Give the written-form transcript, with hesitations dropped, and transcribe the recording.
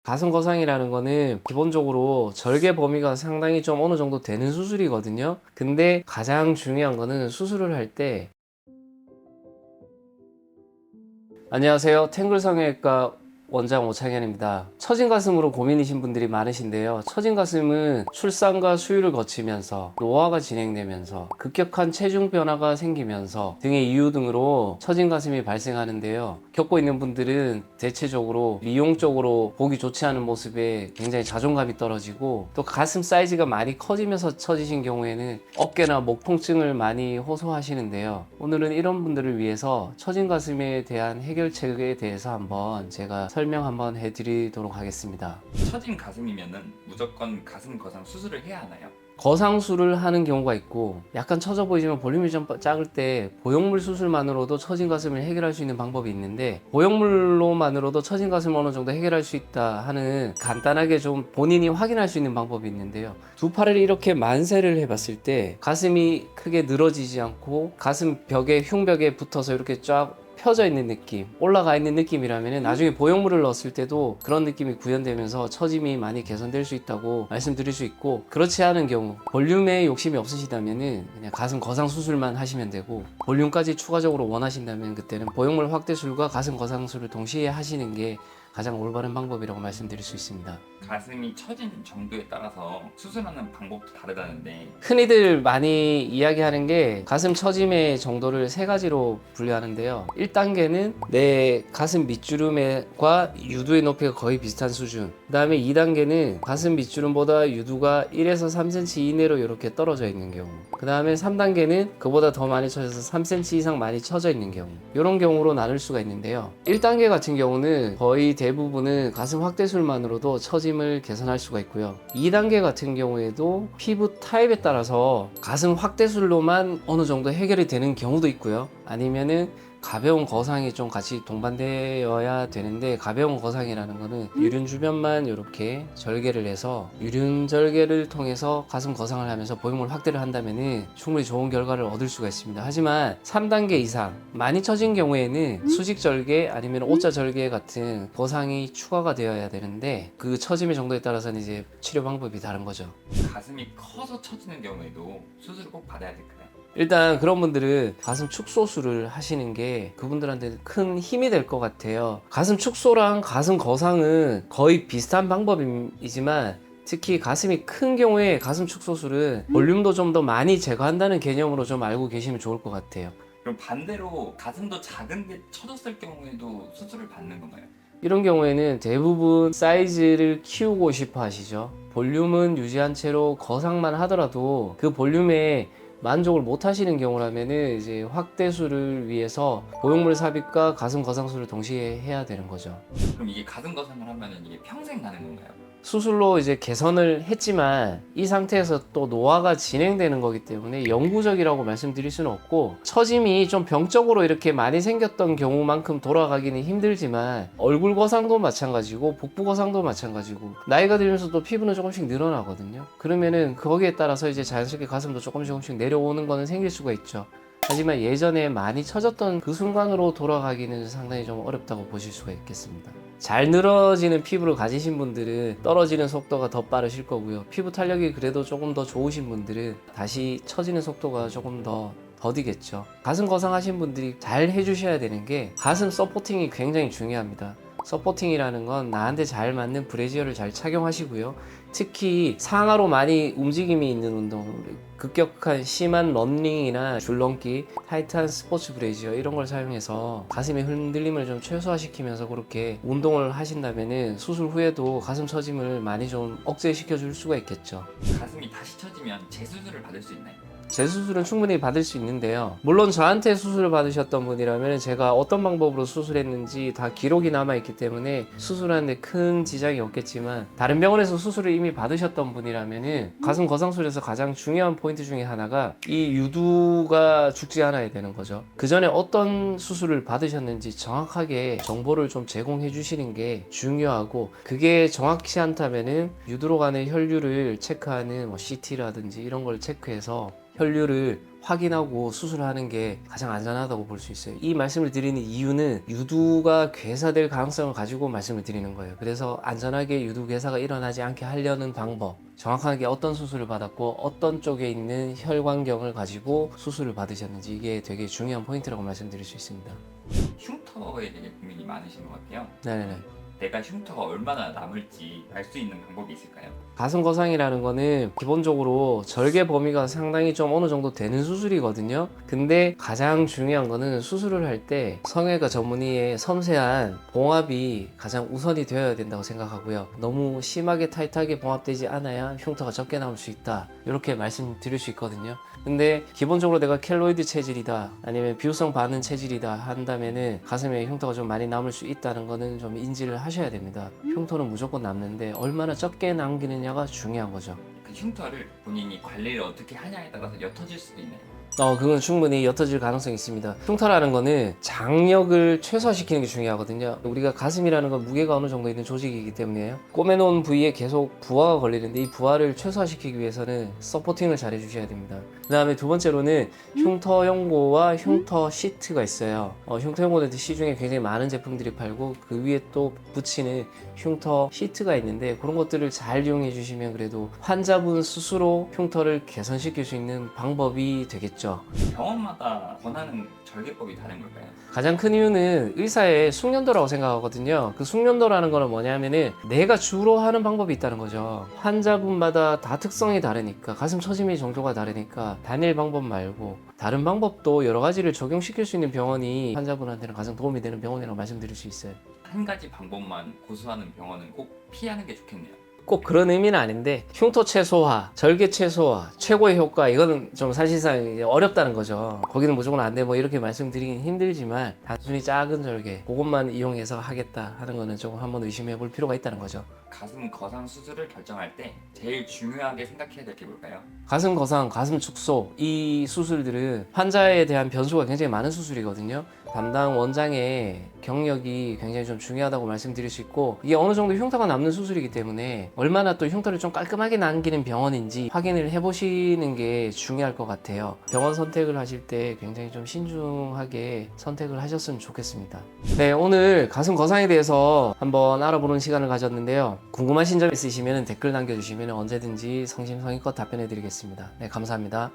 가슴 거상이라는 거는 기본적으로 절개 범위가 상당히 좀 어느 정도 되는 수술이거든요. 근데 가장 중요한 거는 수술을 할 때, 안녕하세요. 탱글 성형외과 원장 오창현입니다. 처진 가슴으로 고민이신 분들이 많으신데요. 처진 가슴은 출산과 수유를 거치면서 노화가 진행되면서 급격한 체중 변화가 생기면서 등의 이유 등으로 처진 가슴이 발생하는데요. 겪고 있는 분들은 대체적으로 미용적으로 보기 좋지 않은 모습에 굉장히 자존감이 떨어지고, 또 가슴 사이즈가 많이 커지면서 처지신 경우에는 어깨나 목 통증을 많이 호소하시는데요. 오늘은 이런 분들을 위해서 처진 가슴에 대한 해결책에 대해서 한번 제가 설명 한번 해드리도록 하겠습니다. 처진 가슴이면은 무조건 가슴 거상 수술을 해야 하나요? 거상술을 하는 경우가 있고, 약간 처져 보이지만 볼륨이 좀 작을 때 보형물 수술만으로도 처진 가슴을 해결할 수 있는 방법이 있는데, 보형물로만으로도 처진 가슴을 어느 정도 해결할 수 있다 하는 간단하게 좀 본인이 확인할 수 있는 방법이 있는데요. 두 팔을 이렇게 만세를 해봤을 때 가슴이 크게 늘어지지 않고 가슴 벽에 흉벽에 붙어서 이렇게 쫙 펴져 있는 느낌, 올라가 있는 느낌이라면 나중에 보형물을 넣었을 때도 그런 느낌이 구현되면서 처짐이 많이 개선될 수 있다고 말씀드릴 수 있고, 그렇지 않은 경우 볼륨에 욕심이 없으시다면 그냥 가슴 거상 수술만 하시면 되고, 볼륨까지 추가적으로 원하신다면 그때는 보형물 확대술과 가슴 거상술을 동시에 하시는 게 가장 올바른 방법이라고 말씀드릴 수 있습니다. 가슴이 처진 정도에 따라서 수술하는 방법도 다르다는데 흔히들 많이 이야기하는 게 가슴 처짐의 정도를 세 가지로 분류하는데요. 1단계는 내 가슴 밑주름과 유두의 높이가 거의 비슷한 수준. 그 다음에 2단계는 가슴 밑주름보다 유두가 1에서 3cm 이내로 이렇게 떨어져 있는 경우. 그 다음에 3단계는 그보다 더 많이 처져서 3cm 이상 많이 처져 있는 경우. 이런 경우로 나눌 수가 있는데요. 1단계 같은 경우는 거의 대부분은 가슴 확대술만으로도 처짐을 개선할 수가 있고요. 2단계 같은 경우에도 피부 타입에 따라서 가슴 확대술로만 어느 정도 해결이 되는 경우도 있고요. 아니면은 가벼운 거상이 좀 같이 동반되어야 되는데, 가벼운 거상이라는 거는 유륜 주변만 이렇게 절개를 해서 유륜 절개를 통해서 가슴 거상을 하면서 보형물 확대를 한다면은 충분히 좋은 결과를 얻을 수가 있습니다. 하지만 3단계 이상 많이 처진 경우에는 수직 절개 아니면 오자 절개 같은 거상이 추가가 되어야 되는데, 그 처짐의 정도에 따라서는 이제 치료 방법이 다른 거죠. 가슴이 커서 처지는 경우에도 수술을 꼭 받아야 될까요? 일단 그런 분들은 가슴 축소술을 하시는 게 그분들한테 큰 힘이 될 것 같아요. 가슴 축소랑 가슴 거상은 거의 비슷한 방법이지만, 특히 가슴이 큰 경우에 가슴 축소술은 볼륨도 좀 더 많이 제거한다는 개념으로 좀 알고 계시면 좋을 것 같아요. 그럼 반대로 가슴도 작은데 처졌을 경우에도 수술을 받는 건가요? 이런 경우에는 대부분 사이즈를 키우고 싶어 하시죠. 볼륨은 유지한 채로 거상만 하더라도 그 볼륨에 만족을 못 하시는 경우라면은 이제 확대술을 위해서 보형물 삽입과 가슴 거상술을 동시에 해야 되는 거죠. 그럼 이게 가슴 거상을 하면은 이게 평생 가는 건가요? 수술로 이제 개선을 했지만 이 상태에서 또 노화가 진행되는 거기 때문에 영구적이라고 말씀드릴 수는 없고, 처짐이 좀 병적으로 이렇게 많이 생겼던 경우만큼 돌아가기는 힘들지만 얼굴 거상도 마찬가지고 복부 거상도 마찬가지고, 나이가 들면서 또 피부는 조금씩 늘어나거든요. 그러면은 거기에 따라서 이제 자연스럽게 가슴도 조금씩 내려오는 거는 생길 수가 있죠. 하지만 예전에 많이 처졌던 그 순간으로 돌아가기는 상당히 좀 어렵다고 보실 수가 있겠습니다. 잘 늘어지는 피부를 가지신 분들은 떨어지는 속도가 더 빠르실 거고요. 피부 탄력이 그래도 조금 더 좋으신 분들은 다시 처지는 속도가 조금 더 더디겠죠. 가슴 거상하신 분들이 잘 해주셔야 되는 게, 가슴 서포팅이 굉장히 중요합니다. 서포팅이라는 건 나한테 잘 맞는 브래지어를 잘 착용하시고요. 특히 상하로 많이 움직임이 있는 운동, 급격한 심한 런닝이나 줄넘기, 타이트한 스포츠 브래지어 이런 걸 사용해서 가슴의 흔들림을 좀 최소화시키면서 그렇게 운동을 하신다면은 수술 후에도 가슴 처짐을 많이 좀 억제시켜 줄 수가 있겠죠. 가슴이 다시 처지면 재수술을 받을 수 있나요? 재수술은 충분히 받을 수 있는데요. 물론 저한테 수술을 받으셨던 분이라면 제가 어떤 방법으로 수술했는지 다 기록이 남아있기 때문에 수술하는데 큰 지장이 없겠지만, 다른 병원에서 수술을 이미 받으셨던 분이라면 가슴 거상술에서 가장 중요한 포인트 중에 하나가 이 유두가 죽지 않아야 되는 거죠. 그 전에 어떤 수술을 받으셨는지 정확하게 정보를 좀 제공해 주시는 게 중요하고, 그게 정확치 않다면은 유두로 가는 혈류를 체크하는 CT라든지 이런 걸 체크해서 혈류를 확인하고 수술하는 게 가장 안전하다고 볼 수 있어요. 이 말씀을 드리는 이유는 유두가 괴사될 가능성을 가지고 말씀을 드리는 거예요. 그래서 안전하게 유두 괴사가 일어나지 않게 하려는 방법, 정확하게 어떤 수술을 받았고 어떤 쪽에 있는 혈관경을 가지고 수술을 받으셨는지, 이게 되게 중요한 포인트라고 말씀드릴 수 있습니다. 흉터에 대해 고민이 많으신 것 같아요. 네네네. 내가 흉터가 얼마나 남을지 알 수 있는 방법이 있을까요? 가슴 거상이라는 거는 기본적으로 절개 범위가 상당히 좀 어느 정도 되는 수술이거든요. 근데 가장 중요한 거는 수술을 할 때 성형외과 전문의의 섬세한 봉합이 가장 우선이 되어야 된다고 생각하고요. 너무 심하게 타이트하게 봉합되지 않아야 흉터가 적게 나올 수 있다, 이렇게 말씀드릴 수 있거든요. 근데 기본적으로 내가 켈로이드 체질이다, 아니면 비후성 반응 체질이다 한다면은 가슴에 흉터가 좀 많이 남을 수 있다는 거는 좀 인지를 하셔야 됩니다. 흉터는 무조건 남는데 얼마나 적게 남기느냐가 중요한 거죠. 그 흉터를 본인이 관리를 어떻게 하냐에 따라서 옅어질 수도 있나요? 그건 충분히 옅어질 가능성이 있습니다. 흉터라는 거는 장력을 최소화시키는 게 중요하거든요. 우리가 가슴이라는 건 무게가 어느 정도 있는 조직이기 때문에요. 꼬매놓은 부위에 계속 부하가 걸리는데 이 부하를 최소화시키기 위해서는 서포팅을 잘 해주셔야 됩니다. 그 다음에 두 번째로는 흉터 연고와 흉터 시트가 있어요. 흉터 연고는 시중에 굉장히 많은 제품들이 팔고 그 위에 또 붙이는 흉터 시트가 있는데, 그런 것들을 잘 이용해 주시면 그래도 환자분 스스로 흉터를 개선시킬 수 있는 방법이 되겠죠. 병원마다 권하는 절개법이 다른 걸까요? 가장 큰 이유는 의사의 숙련도라고 생각하거든요. 그 숙련도라는 거는 뭐냐면은 내가 주로 하는 방법이 있다는 거죠. 환자분마다 다 특성이 다르니까, 가슴 처짐의 정도가 다르니까 단일 방법 말고 다른 방법도 여러 가지를 적용시킬 수 있는 병원이 환자분한테는 가장 도움이 되는 병원이라고 말씀드릴 수 있어요. 한 가지 방법만 고수하는 병원은 꼭 피하는 게 좋겠네요. 꼭 그런 의미는 아닌데, 흉터 최소화, 절개 최소화, 최고의 효과, 이거는 좀 사실상 이제 어렵다는 거죠. 거기는 무조건 안 돼, 뭐 이렇게 말씀드리긴 힘들지만, 단순히 작은 절개 그것만 이용해서 하겠다 하는 거는 조금 한번 의심해 볼 필요가 있다는 거죠. 가슴 거상 수술을 결정할 때 제일 중요하게 생각해야 될 게 뭘까요? 가슴 거상, 가슴 축소, 이 수술들은 환자에 대한 변수가 굉장히 많은 수술이거든요. 담당 원장의 경력이 굉장히 좀 중요하다고 말씀드릴 수 있고, 이게 어느 정도 흉터가 남는 수술이기 때문에 얼마나 또 흉터를 좀 깔끔하게 남기는 병원인지 확인을 해보시는 게 중요할 것 같아요. 병원 선택을 하실 때 굉장히 좀 신중하게 선택을 하셨으면 좋겠습니다. 네, 오늘 가슴 거상에 대해서 한번 알아보는 시간을 가졌는데요. 궁금하신 점 있으시면 댓글 남겨주시면 언제든지 성심성의껏 답변해 드리겠습니다. 네, 감사합니다.